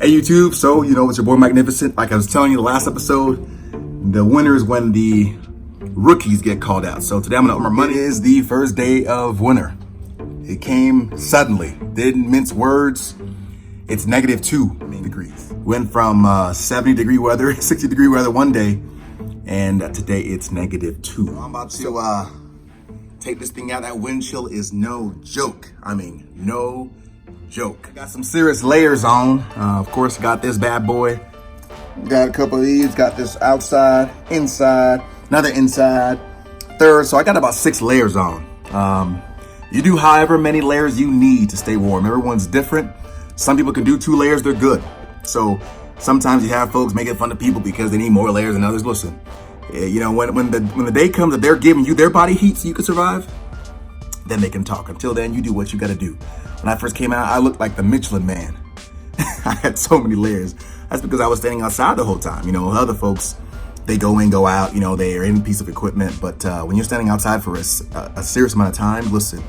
Hey YouTube, so it's your boy Magnificent. Like I was telling you the last episode, the winner is when the rookies get called out. So today I'm gonna up my money. It is the first day of winter. It came suddenly, didn't mince words. It's -2 degrees. Went from 70-degree weather, 60-degree weather one day, and today it's -2. I'm about to take this thing out. That wind chill is no joke. I mean, no joke. Got some serious layers on. Of course, got this bad boy. Got a couple of these. Got this outside, inside, another inside, third. So I got about 6 layers on. You do however many layers you need to stay warm. Everyone's different. Some people can do 2 layers, they're good. So sometimes you have folks making fun of people because they need more layers than others. Listen, when the day comes that they're giving you their body heat so you can survive, then they can talk. Until then, you do what you gotta do. When I first came out, I looked like the Michelin Man. I had so many layers. That's because I was standing outside the whole time. Other folks, they go in, go out, they are in a piece of equipment. But when you're standing outside for a serious amount of time, listen,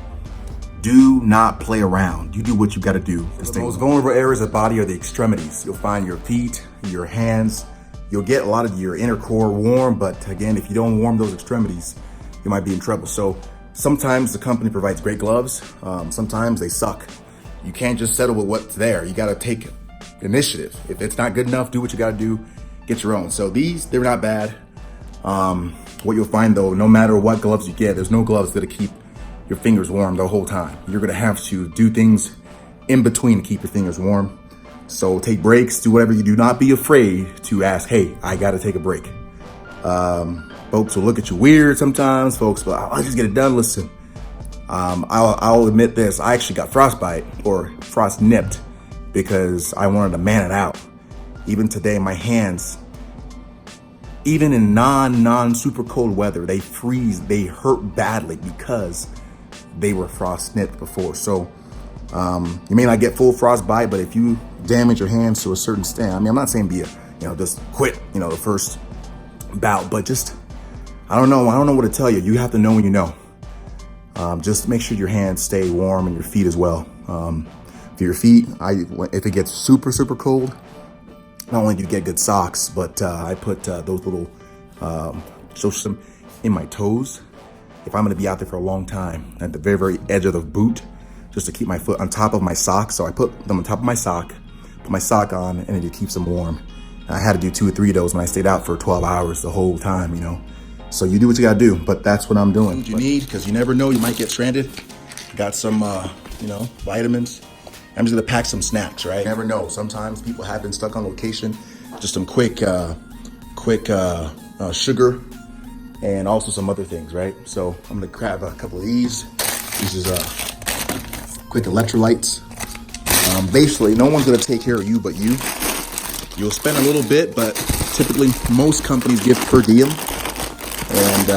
do not play around. You do what you gotta do. The most vulnerable areas of the body are the extremities. You'll find your feet, your hands. You'll get a lot of your inner core warm, but again, if you don't warm those extremities, you might be in trouble. So sometimes the company provides great gloves. Sometimes they suck. You can't just settle with what's there. You gotta take initiative. If it's not good enough, do what you gotta do, get your own. So they're not bad. What you'll find though, no matter what gloves you get, there's no gloves that'll keep your fingers warm the whole time. You're gonna have to do things in between to keep your fingers warm. So take breaks, do whatever you do. Not be afraid to ask, hey, I gotta take a break. Folks will look at you weird sometimes. Folks will, I'll just get it done. Listen, I'll admit this. I actually got frostbite or frost nipped because I wanted to man it out. Even today, my hands, even in non super cold weather, they freeze, they hurt badly because they were frost nipped before. So you may not get full frostbite, but if you damage your hands to a certain extent, I'm not saying just quit, the first bout, but just, I don't know what to tell you. You have to know when you know. Just make sure your hands stay warm and your feet as well. For your feet, if it gets super, super cold, not only do you get good socks, but I put those little social in my toes. If I'm gonna be out there for a long time, at the very, very edge of the boot, just to keep my foot on top of my sock. So I put them on top of my sock, put my sock on, and it keeps them warm. And I had to do 2 or 3 of those when I stayed out for 12 hours the whole time, So you do what you gotta do, but that's what I'm doing. What you need, because you never know, you might get stranded. Got some, vitamins. I'm just gonna pack some snacks, right? You never know. Sometimes people have been stuck on location. Just some quick sugar and also some other things, right? So I'm gonna grab a couple of these. This is quick electrolytes. Basically, no one's gonna take care of you but you. You'll spend a little bit, but typically most companies give per diem and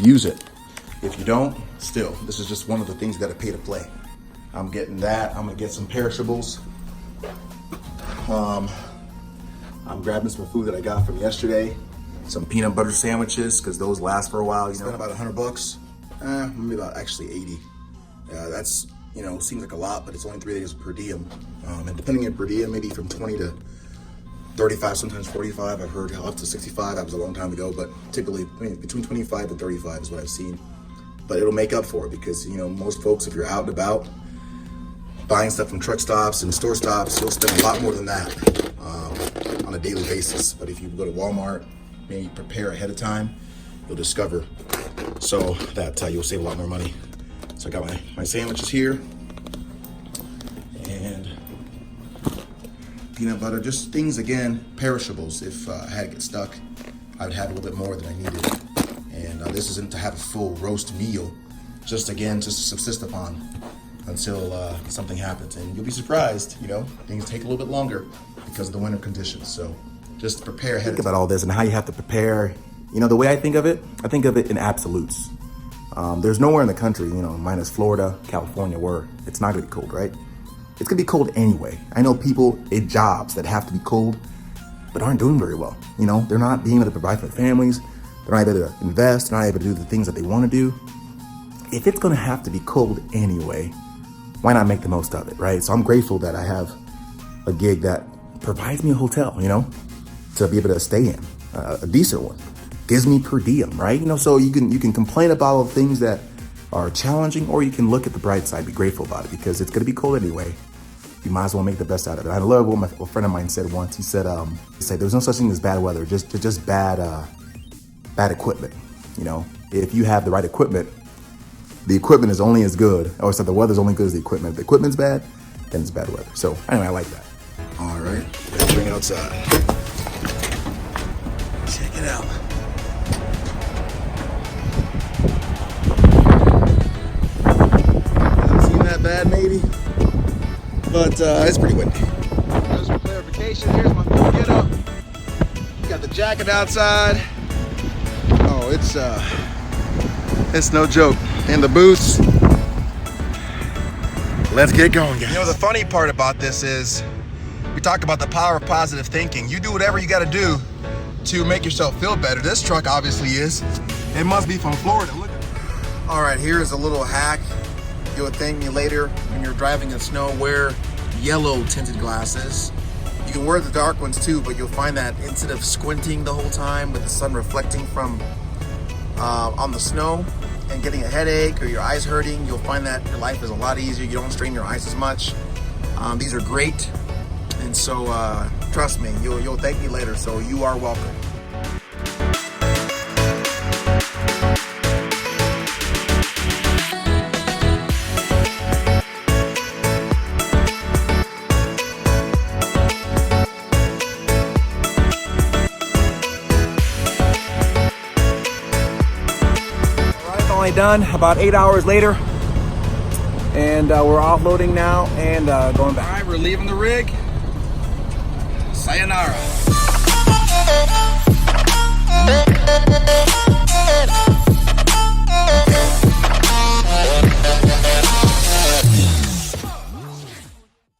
use it. If you don't, still, this is just one of the things you gotta pay to play. I'm getting that. I'm gonna get some perishables. I'm grabbing some food that I got from yesterday. Some peanut butter sandwiches, because those last for a while. Spent about $100. Maybe about actually 80. That's, seems like a lot, but it's only 3 days per diem. And depending on per diem, maybe from 20 to 35, sometimes 45. I've heard up to 65. That was a long time ago, but typically between 25 and 35 is what I've seen. But it'll make up for it because, most folks, if you're out and about buying stuff from truck stops and store stops, you'll spend a lot more than that on a daily basis. But if you go to Walmart, maybe prepare ahead of time, you'll discover so that you'll save a lot more money. So I got my sandwiches here and peanut butter, just things, again, perishables. If I had to get stuck, I would have a little bit more than I needed. And this isn't to have a full roast meal, just to subsist upon until something happens. And you'll be surprised, things take a little bit longer because of the winter conditions. So just prepare ahead. Think about all this and how you have to prepare. The way I think of it in absolutes. There's nowhere in the country, minus Florida, California, where it's not gonna be cold, right? It's gonna be cold anyway. I know people in jobs that have to be cold, but aren't doing very well. They're not being able to provide for their families. They're not able to invest. They're not able to do the things that they want to do. If it's gonna have to be cold anyway, why not make the most of it, right? So I'm grateful that I have a gig that provides me a hotel, you know, to be able to stay in, a decent one. Gives me per diem, right? You know, so you can complain about all the things that are challenging, or you can look at the bright side, be grateful about it, because it's gonna be cold anyway. You might as well make the best out of it. I love what a friend of mine said once. He said, there's no such thing as bad weather, just bad equipment. You know, if you have the right equipment, the equipment is only as good, or so the weather's only good as the equipment. If the equipment's bad, then it's bad weather. So anyway, I like that. All right, let's bring it outside. Check it out. Hasn't seen that bad, maybe, but it's pretty windy. Just for clarification, here's my full get up. Got the jacket outside. Oh, it's no joke. And the boots. Let's get going, guys. You know, the funny part about this is we talk about the power of positive thinking. You do whatever you got to do to make yourself feel better. This truck obviously is. It must be from Florida. Look at it. All right, here's a little hack. You'll thank me later. When you're driving in snow, wear yellow tinted glasses. You can wear the dark ones too, but you'll find that instead of squinting the whole time with the sun reflecting from on the snow and getting a headache or your eyes hurting, you'll find that your life is a lot easier. You don't strain your eyes as much. These are great, and so trust me, you'll thank me later. So you are welcome. Done about 8 hours later, and we're offloading now and going back. All right, we're leaving the rig. Sayonara.